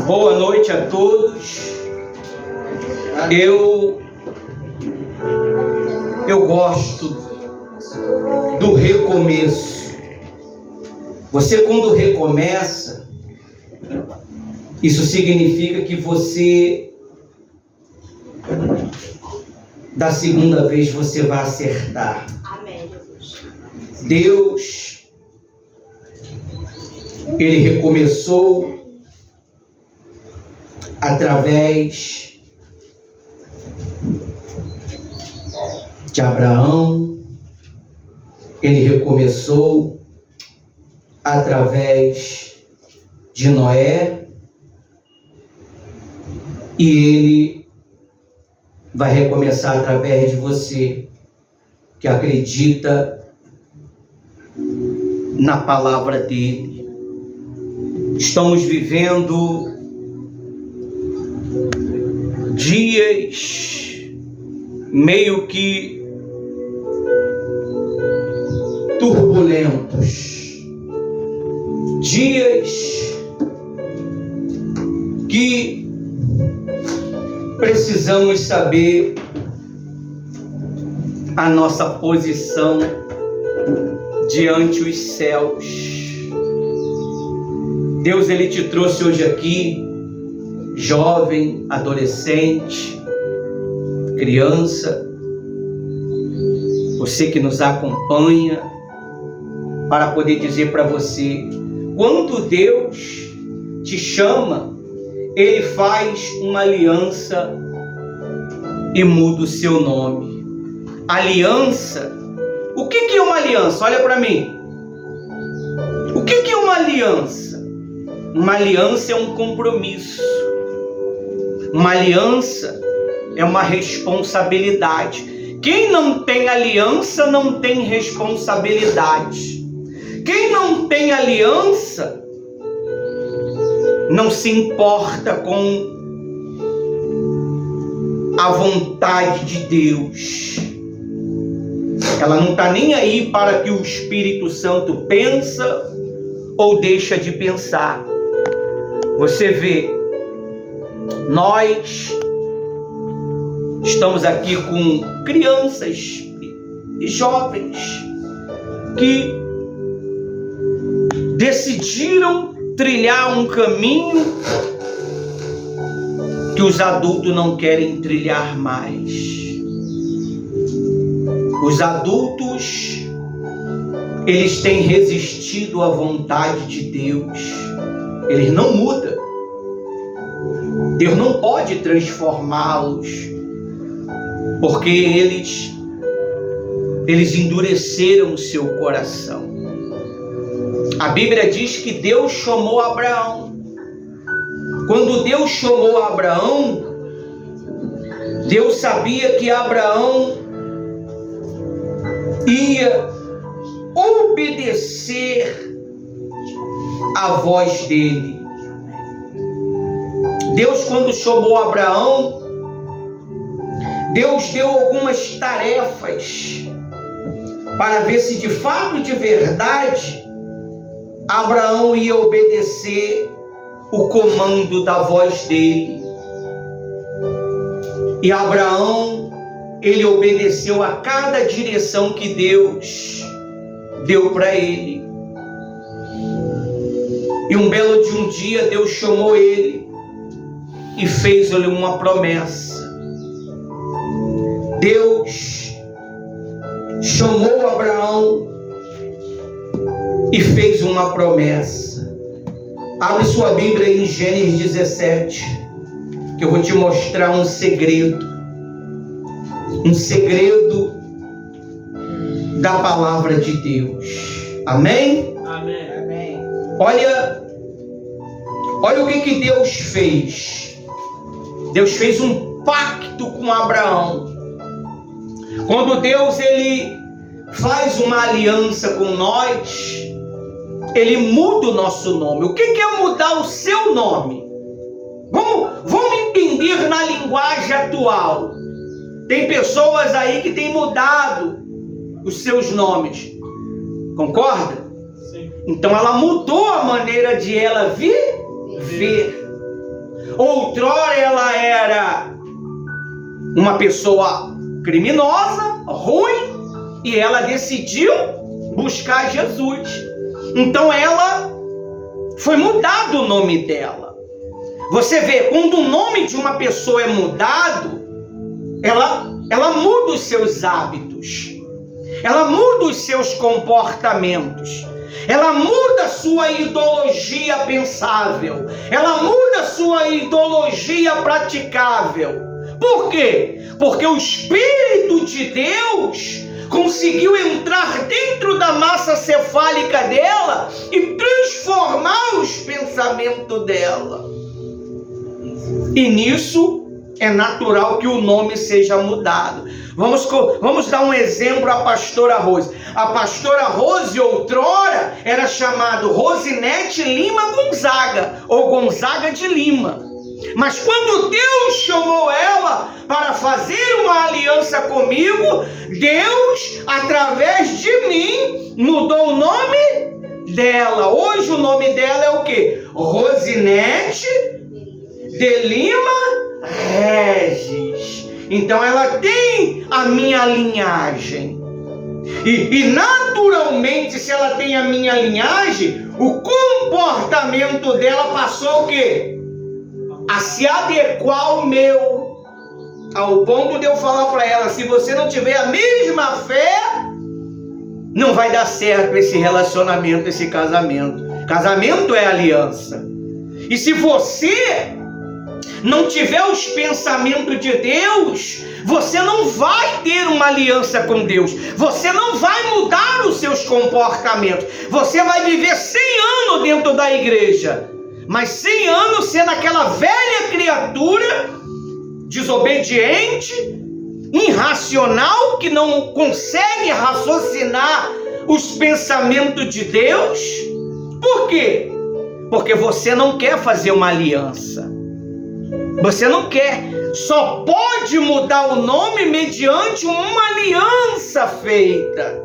Boa noite a todos. Eu gosto do recomeço. Você, quando recomeça, isso significa que você, da segunda vez, você vai acertar. Amém, Jesus. Deus, Ele recomeçou através de Abraão. Ele recomeçou através de Noé. E Ele vai recomeçar através de você, que acredita na palavra dele. Estamos vivendo dias meio que turbulentos, dias que precisamos saber a nossa posição diante os céus. Deus, Ele te trouxe hoje aqui, jovem, adolescente, criança, você que nos acompanha, para poder dizer para você, quando Deus te chama, Ele faz uma aliança e muda o seu nome. Aliança, o que é uma aliança? Olha para mim. O que é uma aliança? Uma aliança é um compromisso. Uma aliança é uma responsabilidade. Quem não tem aliança não tem responsabilidade. Quem não tem aliança não se importa com a vontade de Deus. Ela não está nem aí para que o Espírito Santo pensa ou deixa de pensar. Você vê, nós estamos aqui com crianças e jovens que decidiram trilhar um caminho que os adultos não querem trilhar mais. Os adultos, eles têm resistido à vontade de Deus. Eles não mudam. Deus não pode transformá-los, porque eles endureceram o seu coração. A Bíblia diz que Deus chamou Abraão. Quando Deus chamou Abraão, Deus sabia que Abraão ia obedecer à voz dele. Deus, quando chamou Abraão, Deus deu algumas tarefas para ver se de fato, de verdade, Abraão ia obedecer o comando da voz dele. E Abraão, ele obedeceu a cada direção que Deus deu para ele. E um belo de um dia, Deus chamou ele e fez-lhe uma promessa. Deus chamou Abraão e fez uma promessa. Abre sua Bíblia em Gênesis 17, que eu vou te mostrar um segredo. Um segredo da palavra de Deus. Amém? Amém. Amém. Olha o que Deus fez. Deus fez um pacto com Abraão. Quando Deus, ele faz uma aliança com nós, ele muda o nosso nome. O que é mudar o seu nome? Vamos entender na linguagem atual. Tem pessoas aí que têm mudado os seus nomes. Concorda? Sim. Então ela mudou a maneira de ela viver. outrora ela era uma pessoa criminosa, ruim, e ela decidiu buscar Jesus. Então ela foi mudado o nome dela. Você vê, quando o nome de uma pessoa é mudado, ela muda os seus hábitos, ela muda os seus comportamentos, ela muda a sua ideologia pensável, ela muda a sua ideologia praticável. Por quê? Porque o Espírito de Deus conseguiu entrar dentro da massa cefálica dela e transformar os pensamentos dela. E nisso é natural que o nome seja mudado. Vamos dar um exemplo à pastora Rose. A pastora Rose, outrora, era chamada Rosinete Lima Gonzaga, ou Gonzaga de Lima. Mas quando Deus chamou ela para fazer uma aliança comigo, Deus, através de mim, mudou o nome dela. Hoje o nome dela é o quê? Rosinete de Lima Regis. Então ela tem a minha linhagem. E naturalmente, se ela tem a minha linhagem, o comportamento dela passou o quê? A se adequar ao meu. Ao ponto de eu falar para ela, se você não tiver a mesma fé, não vai dar certo esse relacionamento, esse casamento. Casamento é aliança. E se você não tiver os pensamentos de Deus, você não vai ter uma aliança com Deus. Você não vai mudar os seus comportamentos. Você vai viver 100 anos dentro da igreja, mas 100 anos sendo aquela velha criatura, desobediente, irracional, que não consegue raciocinar os pensamentos de Deus. Por quê? Porque você não quer fazer uma aliança. Você não quer. Só pode mudar o nome mediante uma aliança feita.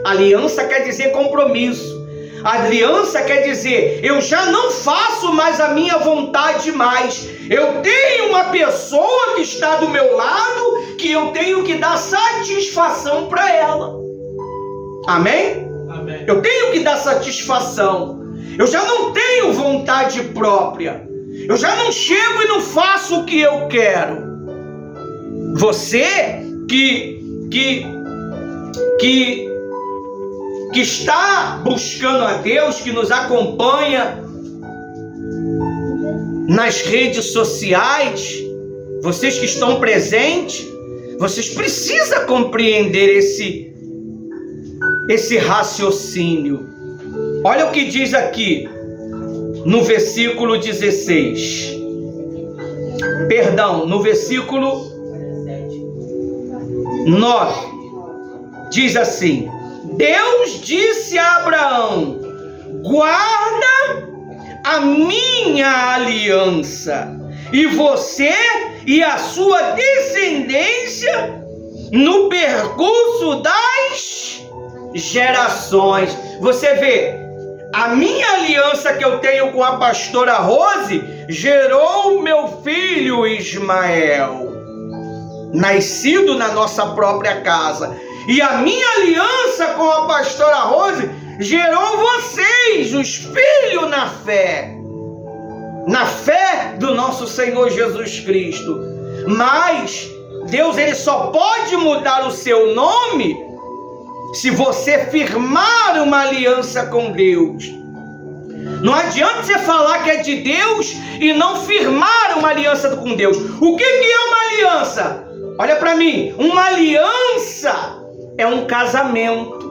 Aliança quer dizer compromisso. Aliança quer dizer, eu já não faço mais a minha vontade mais. Eu tenho uma pessoa que está do meu lado, que eu tenho que dar satisfação para ela. Amém? Amém? Eu tenho que dar satisfação. Eu já não tenho vontade própria. Eu já não chego e não faço o que eu quero. Você que está buscando a Deus, que nos acompanha nas redes sociais, vocês que estão presentes, vocês precisam compreender esse raciocínio. Olha o que diz aqui no versículo 16. Perdão, no versículo 9. Diz assim: Deus disse a Abraão: guarda a minha aliança, e você e a sua descendência no percurso das gerações. Você vê, a minha aliança que eu tenho com a pastora Rose gerou meu filho Ismael, nascido na nossa própria casa. E a minha aliança com a pastora Rose gerou vocês, os filhos, na fé do nosso Senhor Jesus Cristo. Mas Deus, ele só pode mudar o seu nome se você firmar uma aliança com Deus. Não adianta você falar que é de Deus e não firmar uma aliança com Deus. O que é uma aliança? Olha para mim, uma aliança é um casamento.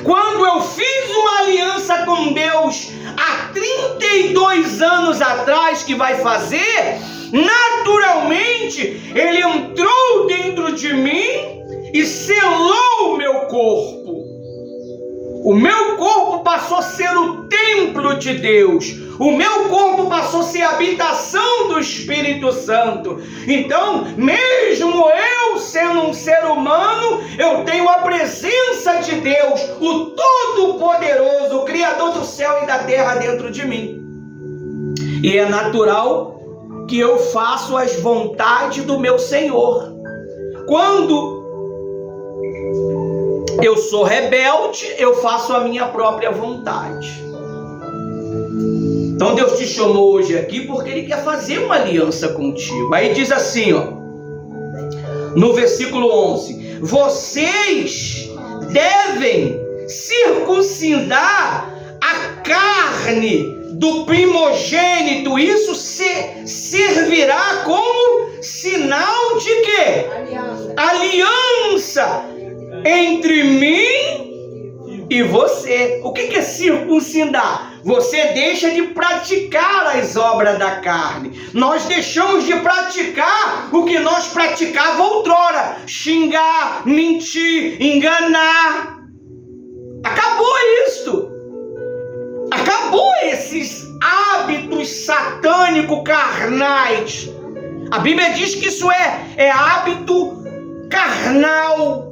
Quando eu fiz uma aliança com Deus há 32 anos atrás, que vai fazer, naturalmente ele entrou dentro de mim e selou o meu corpo. O meu corpo passou a ser o templo de Deus. O meu corpo passou a ser a habitação do Espírito Santo. Então, mesmo eu sendo um ser humano, eu tenho a presença de Deus, o Todo-Poderoso, o Criador do céu e da terra dentro de mim. E é natural que eu faço as vontades do meu Senhor. Quando eu sou rebelde, eu faço a minha própria vontade. Então Deus te chamou hoje aqui porque Ele quer fazer uma aliança contigo. Aí diz assim, ó, no versículo 11: vocês devem circuncidar a carne do primogênito. Isso servirá como sinal de quê? Aliança entre mim e você. O que é circuncidar? Você deixa de praticar as obras da carne. Nós deixamos de praticar o que nós praticávamos outrora: xingar, mentir, enganar. Acabou isto. Acabou esses hábitos satânicos carnais. A Bíblia diz que isso é hábito carnal.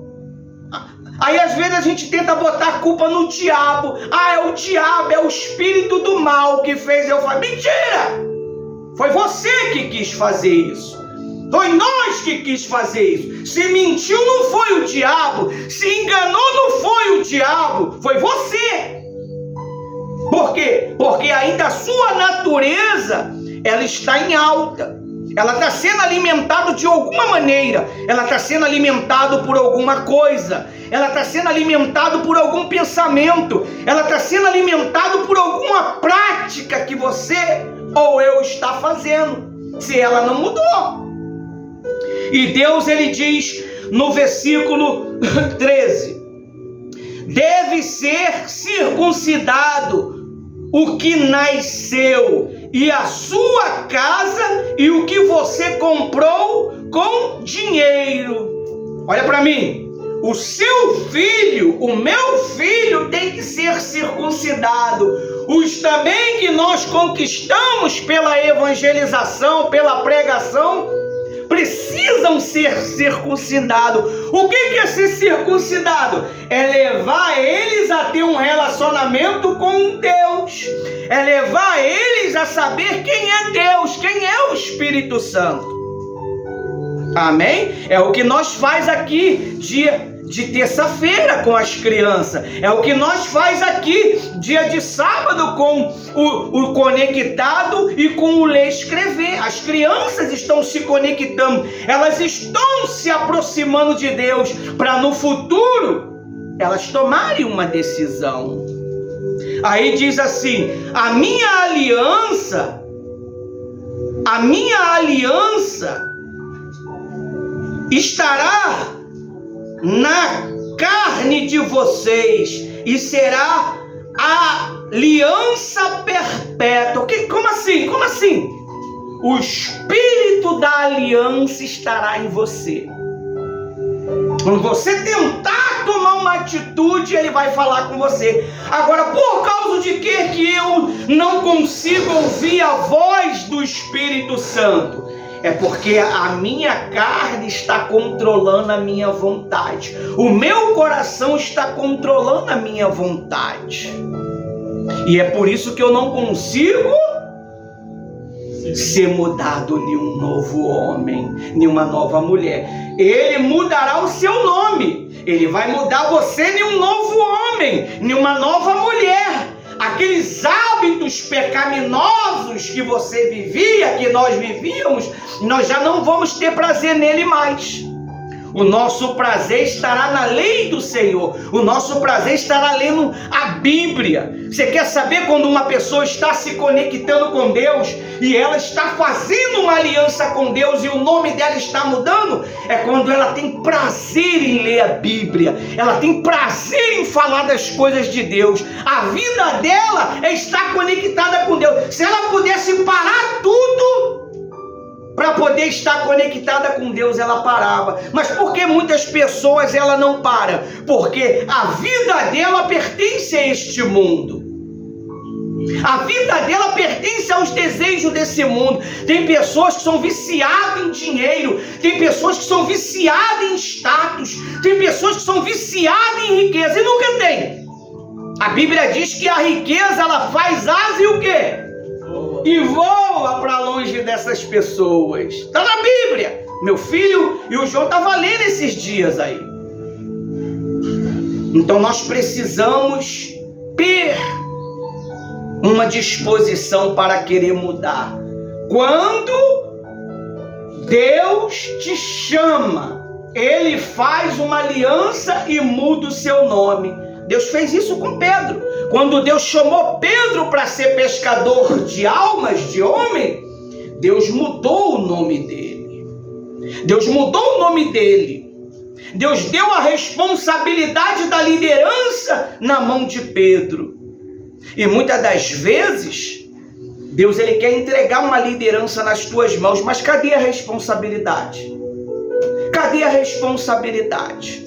Aí às vezes a gente tenta botar a culpa no diabo. É o diabo, é o espírito do mal que fez eu fazer. Mentira! Foi você que quis fazer isso. Foi nós que quis fazer isso. Se mentiu não foi o diabo. Se enganou não foi o diabo. Foi você. Por quê? Porque ainda a sua natureza, ela está em alta. Ela está sendo alimentada de alguma maneira. Ela está sendo alimentada por alguma coisa. Ela está sendo alimentada por algum pensamento. Ela está sendo alimentada por alguma prática que você ou eu está fazendo, se ela não mudou. E Deus, Ele diz no versículo 13: deve ser circuncidado o que nasceu, e a sua casa, e o que você comprou com dinheiro. Olha para mim. O seu filho, o meu filho, tem que ser circuncidado. Os também que nós conquistamos pela evangelização, pela pregação, precisam ser circuncidados. O que é ser circuncidado? É levar eles a ter um relacionamento com Deus. É levar eles a saber quem é Deus, quem é o Espírito Santo. Amém? É o que nós faz aqui dia de terça-feira com as crianças. É o que nós faz aqui dia de sábado com o conectado e com o ler escrever. As crianças estão se conectando. Elas estão se aproximando de Deus para no futuro elas tomarem uma decisão. Aí diz assim: a minha aliança estará na carne de vocês e será a aliança perpétua. Como assim? Como assim? O espírito da aliança estará em você. Quando você tentar tomar uma atitude, ele vai falar com você. Agora, por causa de que eu não consigo ouvir a voz do Espírito Santo? É porque a minha carne está controlando a minha vontade. O meu coração está controlando a minha vontade. E é por isso que eu não consigo ser mudado em um novo homem, em uma nova mulher. Ele mudará o seu nome. Ele vai mudar você em um novo homem, em uma nova mulher. Aqueles hábitos pecaminosos que você vivia, que nós vivíamos, nós já não vamos ter prazer nele mais. O nosso prazer estará na lei do Senhor. O nosso prazer estará lendo a Bíblia. Você quer saber quando uma pessoa está se conectando com Deus e ela está fazendo uma aliança com Deus e o nome dela está mudando? É quando ela tem prazer em ler a Bíblia. Ela tem prazer em falar das coisas de Deus. A vida dela é estar conectada com Deus. Se ela pudesse parar tudo para poder estar conectada com Deus, ela parava. Mas por que muitas pessoas ela não para? Porque a vida dela pertence a este mundo. A vida dela pertence aos desejos desse mundo. Tem pessoas que são viciadas em dinheiro. Tem pessoas que são viciadas em status. Tem pessoas que são viciadas em riqueza. E nunca tem. A Bíblia diz que a riqueza, ela faz asa e o quê? E voa para longe dessa essas pessoas. Está na Bíblia. Meu filho e o João estavam lendo esses dias aí. Então nós precisamos ter uma disposição para querer mudar. Quando Deus te chama, Ele faz uma aliança e muda o seu nome. Deus fez isso com Pedro. Quando Deus chamou Pedro para ser pescador de almas, de homem, Deus mudou o nome dele. Deus mudou o nome dele. Deus deu a responsabilidade da liderança na mão de Pedro. E muitas das vezes, Deus ele quer entregar uma liderança nas tuas mãos, mas cadê a responsabilidade? Cadê a responsabilidade?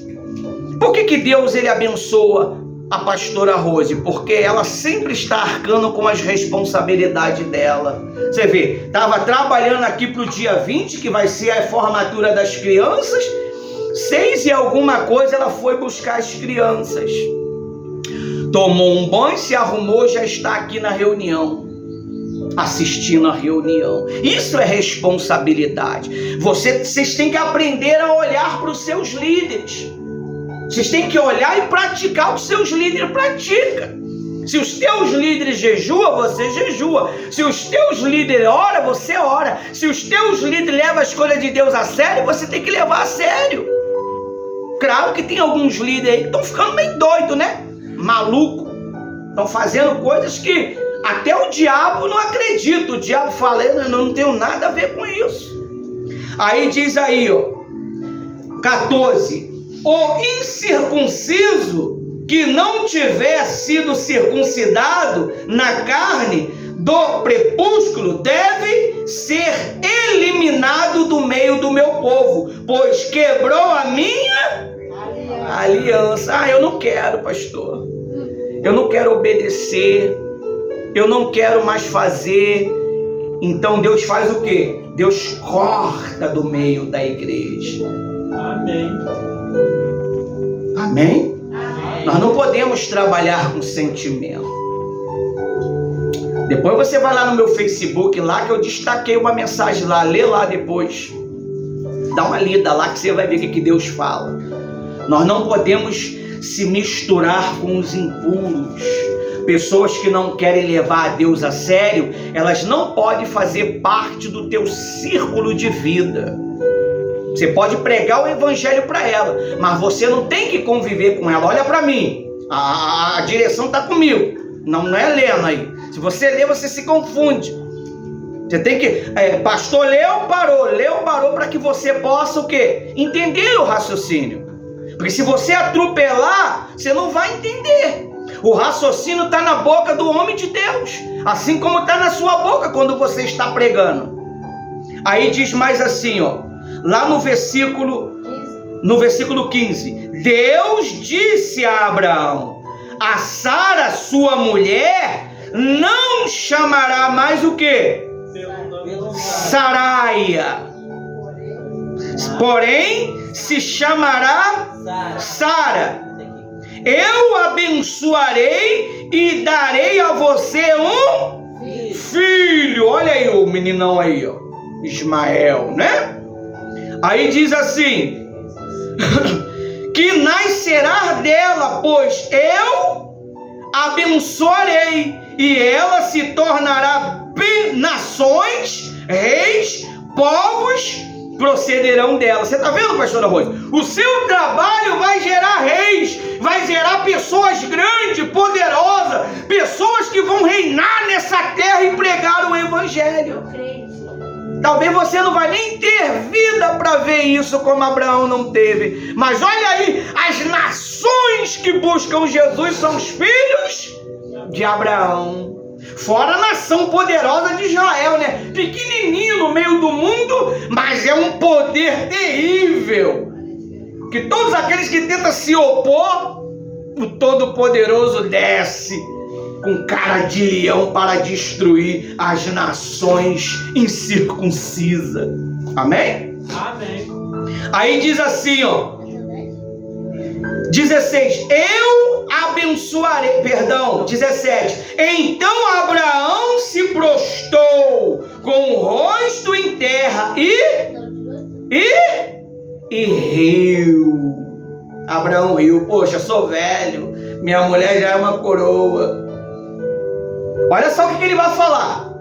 Por que Deus ele abençoa a pastora Rose? Porque ela sempre está arcando com as responsabilidades dela. Você vê, estava trabalhando aqui para o dia 20, que vai ser a formatura das crianças. 6 e alguma coisa ela foi buscar as crianças. Tomou um banho, se arrumou, já está aqui na reunião, assistindo a reunião. Isso é responsabilidade. Vocês têm que aprender a olhar para os seus líderes. Vocês têm que olhar e praticar o que seus líderes praticam. Se os teus líderes jejuam, você jejua. Se os teus líderes oram, você ora. Se os teus líderes levam a escolha de Deus a sério, você tem que levar a sério. Claro que tem alguns líderes aí que estão ficando meio doidos, né? Maluco. Estão fazendo coisas que até o diabo não acredita. O diabo fala, eu não tenho nada a ver com isso. Aí diz aí, ó, 14. O incircunciso que não tiver sido circuncidado na carne do prepúsculo deve ser eliminado do meio do meu povo, pois quebrou a minha aliança. Ah, eu não quero, pastor. Eu não quero obedecer. Eu não quero mais fazer. Então Deus faz o quê? Deus corta do meio da igreja. Amém. Amém? Amém? Nós não podemos trabalhar com sentimento. Depois você vai lá no meu Facebook, lá que eu destaquei uma mensagem lá, lê lá depois. Dá uma lida lá que você vai ver o que Deus fala. Nós não podemos se misturar com os impuros. Pessoas que não querem levar a Deus a sério, elas não podem fazer parte do teu círculo de vida. Você pode pregar o evangelho para ela, mas você não tem que conviver com ela. Olha para mim, a direção está comigo, não é lendo aí. Se você lê, você se confunde. Você tem que, pastor leu, parou para que você possa o quê? Entender o raciocínio. Porque se você atropelar, você não vai entender. O raciocínio está na boca do homem de Deus, assim como está na sua boca quando você está pregando. Aí diz mais assim, ó. Lá no versículo 15, Deus disse a Abraão: a Sara, sua mulher, não chamará mais o quê? Saraia, porém se chamará Sara. Eu abençoarei e darei a você um filho. Olha aí o meninão aí, ó, Ismael, né? Aí diz assim, que nascerá dela, pois eu abençoarei, e ela se tornará nações, reis, povos procederão dela. Você está vendo, pastora Rose? O seu trabalho vai gerar reis, vai gerar pessoas grandes, poderosas, pessoas que vão reinar nessa terra e pregar o evangelho. Talvez você não vai nem ter vida para ver isso como Abraão não teve. Mas olha aí, as nações que buscam Jesus são os filhos de Abraão. Fora a nação poderosa de Israel, né? Pequenininho no meio do mundo, mas é um poder terrível. Que todos aqueles que tentam se opor, o Todo-Poderoso desce com cara de leão para destruir as nações incircuncisas. Amém? Amém. Aí diz assim, ó, 16, eu abençoarei, 17, então Abraão se prostrou ficou com o rosto em terra e riu. Abraão riu. Poxa, sou velho, minha mulher já é uma coroa. Olha só o que ele vai falar.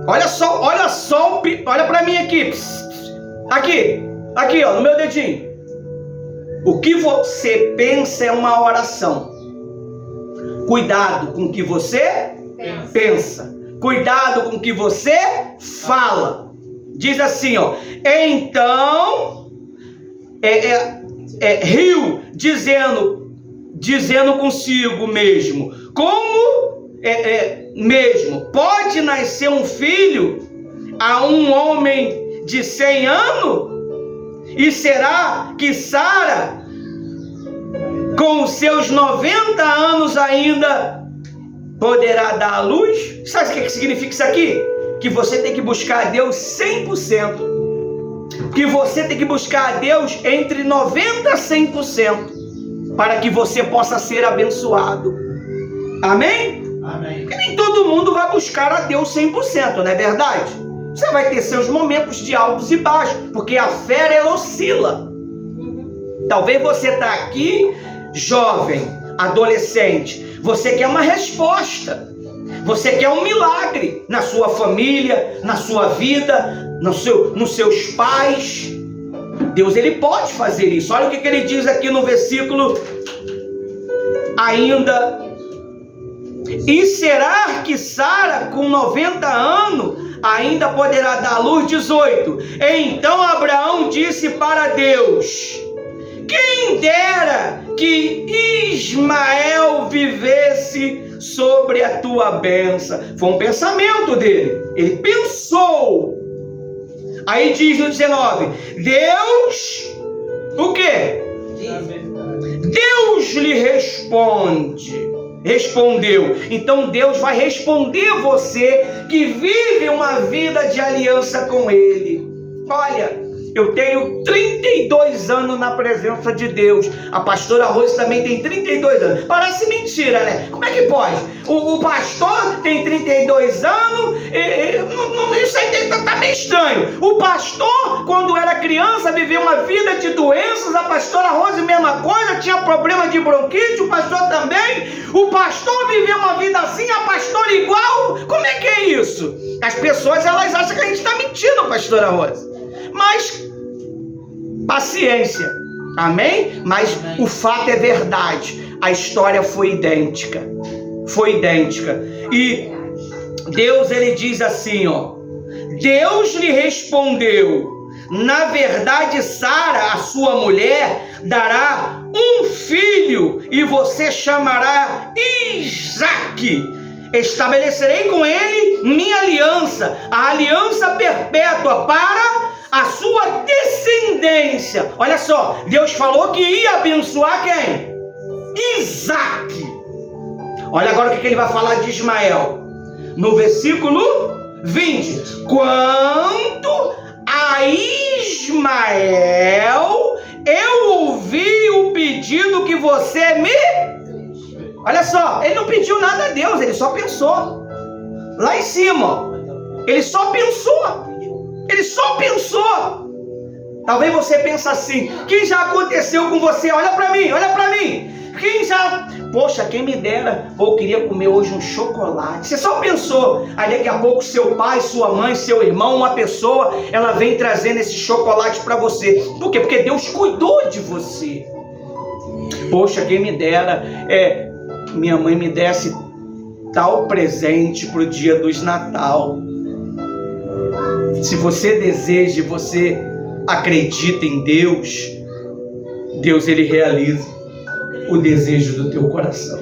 Olha só, olha para mim aqui. Aqui, ó, no meu dedinho. O que você pensa é uma oração. Cuidado com o que você pensa. Cuidado com o que você fala. Diz assim, ó. Então, riu, dizendo consigo mesmo. Como mesmo pode nascer um filho a um homem de 100 anos? E será que Sara, com os seus 90 anos ainda, poderá dar à luz? Sabe o que significa isso aqui? Que você tem que buscar a Deus 100%. Que você tem que buscar a Deus entre 90% a 100%. Para que você possa ser abençoado. Amém? Amém. Porque nem todo mundo vai buscar a Deus 100%, não é verdade? Você vai ter seus momentos de altos e baixos, porque a fé, ela oscila. Talvez você está aqui, jovem, adolescente, você quer uma resposta, você quer um milagre na sua família, na sua vida, nos seus pais. Deus, ele pode fazer isso. Olha o que ele diz aqui no versículo ainda. E será que Sara, com 90 anos, ainda poderá dar à luz? 18. Então Abraão disse para Deus: quem dera que Ismael vivesse sobre a tua bênção. Foi um pensamento dele. Ele pensou. Aí diz no 19: Deus, o quê? Deus lhe respondeu. Então Deus vai responder você que vive uma vida de aliança com Ele. Olha, eu tenho 32 anos na presença de Deus. A pastora Rose também tem 32 anos. Parece mentira, né? Como é que pode? O pastor tem 32 anos. Isso aí tá meio estranho. O pastor, quando era criança, viveu uma vida de doenças. A pastora Rose, mesma coisa, tinha problema de bronquite. O pastor também. O pastor viveu uma vida assim, a pastora igual. Como é que é isso? As pessoas, elas acham que a gente está mentindo, pastora Rose. Mas paciência, amém? Mas o fato é verdade, a história foi idêntica. E Deus, ele diz assim, ó: Deus lhe respondeu: na verdade Sara, a sua mulher, dará um filho e você chamará Isaque. Estabelecerei com ele minha aliança, a aliança perpétua para a sua descendência. Olha só, Deus falou que ia abençoar quem? Isaque. Olha agora o que ele vai falar de Ismael. No versículo 20. Quanto a Ismael, eu ouvi o pedido que você me... Olha só, ele não pediu nada a Deus, ele só pensou. Lá em cima, ele só pensou. Talvez você pense assim: quem já aconteceu com você? Olha pra mim. Poxa, quem me dera, eu queria comer hoje um chocolate. Você só pensou. Aí daqui a pouco seu pai, sua mãe, seu irmão, uma pessoa, ela vem trazendo esse chocolate pra você. Por quê? Porque Deus cuidou de você. Poxa, quem me dera, minha mãe me desse tal presente pro dia dos Natal. Se você deseja, você acredita em Deus, Deus, ele realiza o desejo do teu coração.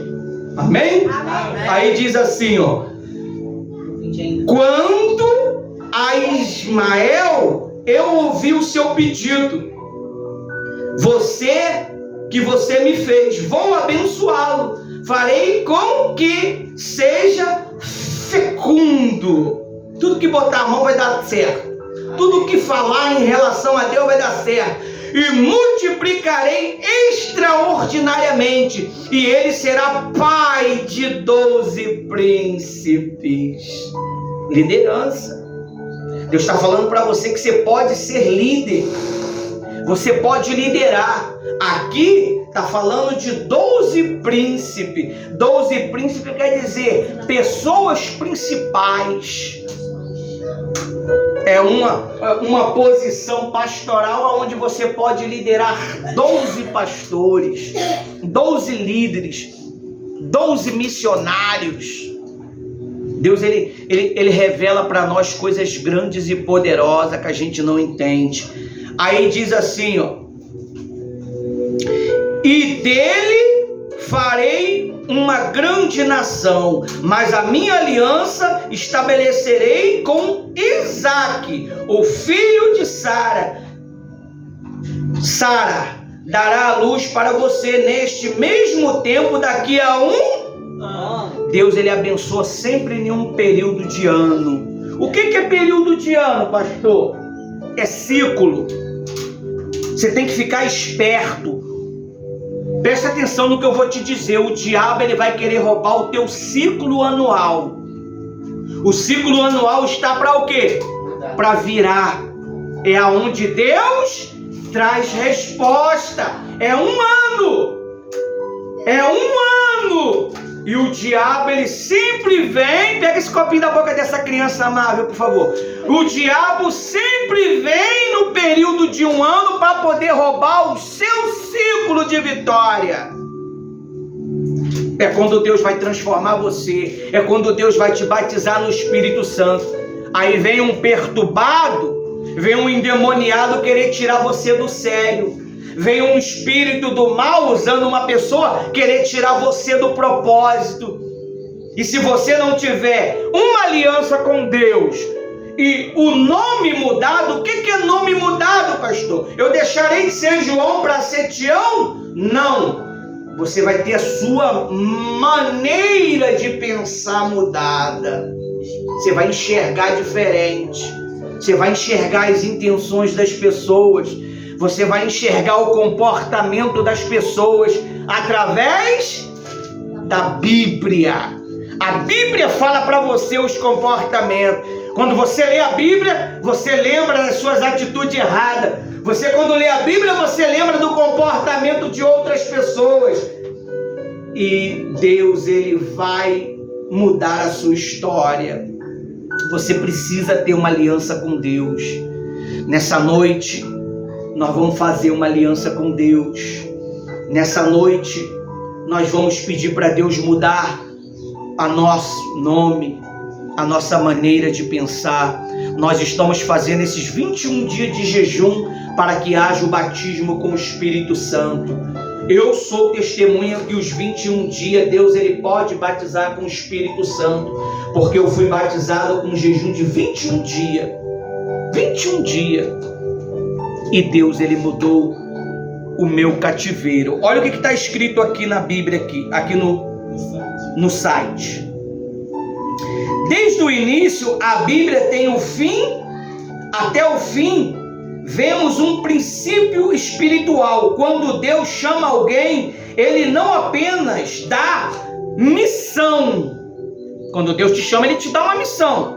Amém? Amém. Aí diz assim, ó: quanto a Ismael, eu ouvi o seu pedido, que você me fez, vou abençoá-lo, farei com que seja fecundo. Tudo que botar a mão vai dar certo. Tudo que falar em relação a Deus vai dar certo. E multiplicarei extraordinariamente. E ele será pai de 12 príncipes. Liderança. Deus está falando para você que você pode ser líder. Você pode liderar. Aqui está falando de 12 príncipes. 12 príncipes quer dizer pessoas principais. É uma posição pastoral onde você pode liderar 12 pastores, 12 líderes, 12 missionários. Deus ele revela para nós coisas grandes e poderosas que a gente não entende. Aí diz assim, ó: e dele farei uma grande nação, mas a minha aliança estabelecerei com Isaque, o filho de Sara. Sara dará a luz para você neste mesmo tempo, daqui a um ano. Deus ele abençoa sempre em um período de ano. O que é período de ano, pastor? É ciclo. Você tem que ficar esperto. Presta atenção no que eu vou te dizer. O diabo ele vai querer roubar o teu ciclo anual. O ciclo anual está para o quê? Para virar. É aonde Deus traz resposta. É um ano. É um ano. E o diabo ele sempre vem. Pega esse copinho da boca dessa criança amável, por favor. O diabo sempre vem no período de um ano para poder roubar o seu ciclo de vitória. É quando Deus vai transformar você. É quando Deus vai te batizar no Espírito Santo. Aí vem um perturbado, vem um endemoniado querer tirar você do sério. Vem um espírito do mal usando uma pessoa querer tirar você do propósito. E se você não tiver uma aliança com Deus e o nome mudado, o que é nome mudado, pastor? Eu deixarei de ser João para ser Tião? Não. Você vai ter a sua maneira de pensar mudada. Você vai enxergar diferente. Você vai enxergar as intenções das pessoas. Você vai enxergar o comportamento das pessoas através da Bíblia. A Bíblia fala para você os comportamentos. Quando você lê a Bíblia, você lembra das suas atitudes erradas. Você, quando lê a Bíblia, você lembra do comportamento de outras pessoas. E Deus, ele vai mudar a sua história. Você precisa ter uma aliança com Deus. Nessa noite, nós vamos fazer uma aliança com Deus. Nessa noite, nós vamos pedir para Deus mudar o nosso nome, a nossa maneira de pensar. Nós estamos fazendo esses 21 dias de jejum para que haja o batismo com o Espírito Santo. Eu sou testemunha que os 21 dias Deus ele pode batizar com o Espírito Santo, porque eu fui batizado com um jejum de 21 dias. 21 dias. E Deus ele mudou o meu cativeiro. Olha o que está escrito aqui na Bíblia, aqui no site. Desde o início, a Bíblia tem o fim, até o fim, vemos um princípio espiritual. Quando Deus chama alguém, Ele não apenas dá missão. Quando Deus te chama, Ele te dá uma missão.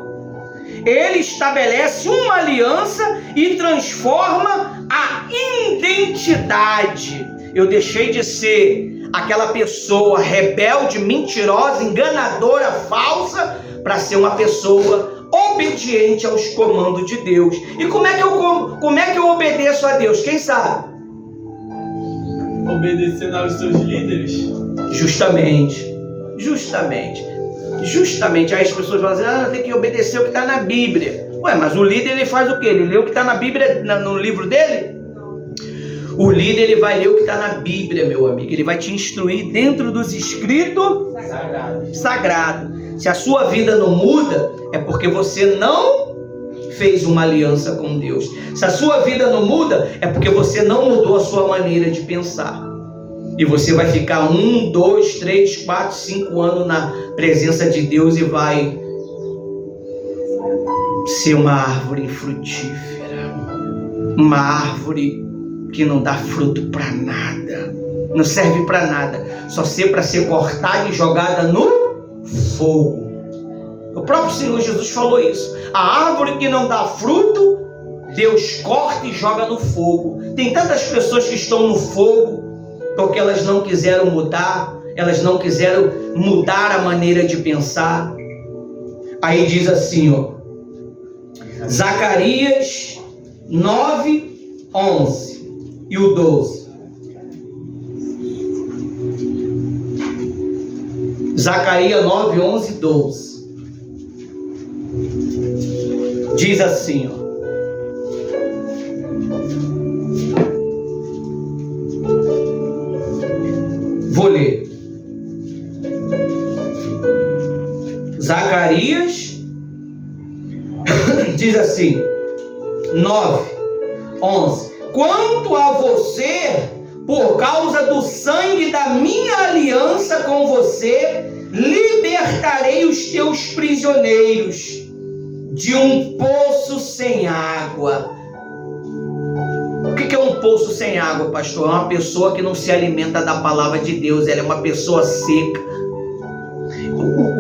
Ele estabelece uma aliança e transforma a identidade. Eu deixei de ser aquela pessoa rebelde, mentirosa, enganadora, falsa, para ser uma pessoa obediente aos comandos de Deus. E como é que eu obedeço a Deus? Quem sabe? Obedecendo aos seus líderes? Justamente. Aí as pessoas falam assim, tem que obedecer o que está na Bíblia. Ué, mas o líder ele faz o quê? Ele lê o que está na Bíblia, no livro dele? O líder ele vai ler o que está na Bíblia, meu amigo. Ele vai te instruir dentro dos escritos sagrados. Se a sua vida não muda, é porque você não fez uma aliança com Deus. Se a sua vida não muda, é porque você não mudou a sua maneira de pensar. E você vai ficar 1, 2, 3, 4, 5 anos na presença de Deus e vai ser uma árvore frutífera. Uma árvore que não dá fruto para nada. Não serve para nada. Só para ser cortada e jogada no fogo. próprio Senhor Jesus falou isso. A árvore que não dá fruto, Deus corta e joga no fogo. Tem tantas pessoas que estão no fogo porque elas não quiseram mudar, elas não quiseram mudar a maneira de pensar. Aí diz assim, ó, Zacarias 9, 11 e o 12. Zacarias 9, 11 e 12. Diz assim, ó. Vou ler. Zacarias diz assim, 9, 11. Quanto a você, por causa do sangue da minha aliança com você, libertarei os teus prisioneiros de um poço sem água. O que é um poço sem água, pastor? É uma pessoa que não se alimenta da palavra de Deus, ela é uma pessoa seca.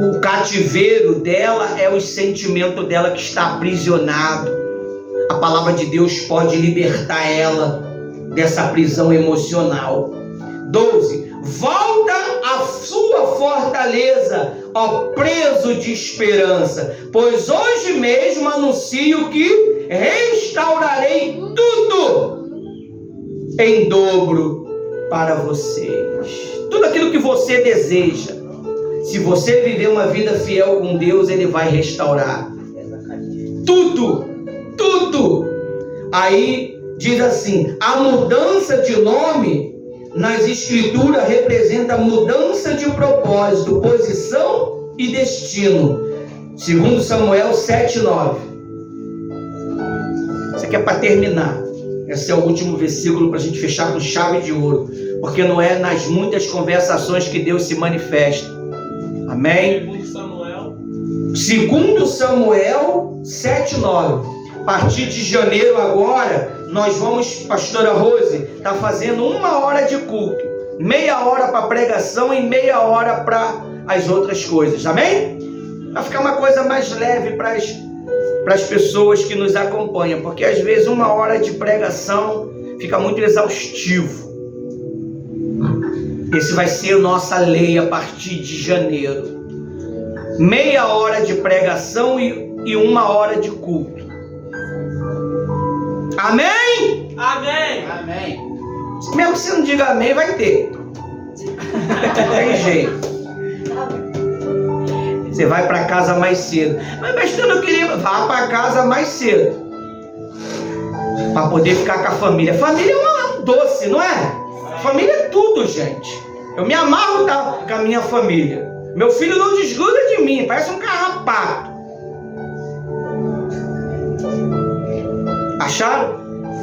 O cativeiro dela é o sentimento dela que está aprisionado. A palavra de Deus pode libertar ela dessa prisão emocional. 12. Volta à sua fortaleza, ó preso de esperança, pois hoje mesmo anuncio que restaurarei tudo em dobro para vocês. Tudo aquilo que você deseja, se você viver uma vida fiel com Deus, Ele vai restaurar. Tudo, tudo. Aí diz assim, a mudança de nome nas escrituras representa mudança de propósito, posição e destino. 2 Samuel 7:9. Isso aqui é para terminar. Esse é o último versículo para a gente fechar com chave de ouro, porque não é nas muitas conversações que Deus se manifesta. Amém? 2 Samuel 7:9. A partir de janeiro agora, nós vamos, pastora Rose, está fazendo 1 hora de culto, meia hora para pregação e meia hora para as outras coisas, amém? Vai ficar uma coisa mais leve para as pessoas que nos acompanham, porque às vezes 1 hora de pregação fica muito exaustivo. Esse vai ser a nossa lei a partir de janeiro. Meia hora de pregação e 1 hora de culto. Amém? Amém. Amém. Mesmo que você não diga amém, vai ter. Não tem jeito. Você vai para casa mais cedo. Mas pastor, eu não queria. Vá para casa mais cedo, para poder ficar com a família. Família é um doce, não é? Família é tudo, gente. Eu me amarro com a minha família. Meu filho não desgruda de mim, parece um carrapato. Acharam?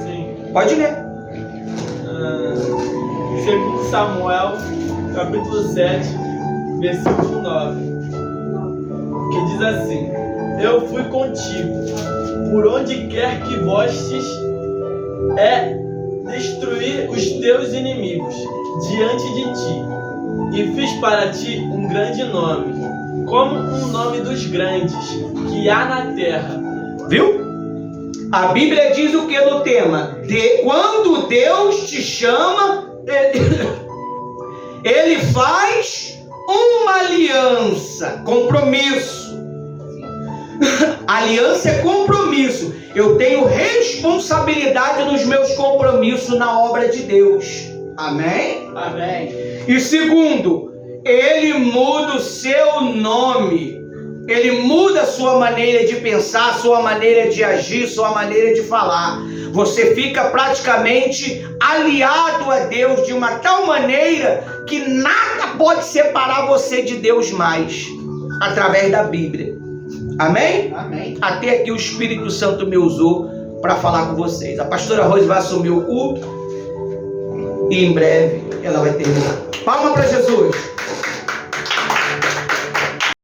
Sim. Pode ler. 2 Samuel, capítulo 7, versículo 9. Que diz assim: eu fui contigo, por onde quer que vostes, destruir os teus inimigos diante de ti, e fiz para ti um grande nome, como um nome dos grandes que há na terra. Viu? A Bíblia diz o que no tema? Quando Deus te chama, Ele faz uma aliança, compromisso. Aliança é compromisso. Eu tenho responsabilidade nos meus compromissos na obra de Deus. Amém? Amém. E segundo, Ele muda o seu nome. Ele muda a sua maneira de pensar, sua maneira de agir, sua maneira de falar. Você fica praticamente aliado a Deus de uma tal maneira que nada pode separar você de Deus mais, através da Bíblia. Amém? Amém. Até aqui o Espírito Santo me usou para falar com vocês. A pastora Rose vai assumir o culto e em breve ela vai terminar. Palma para Jesus.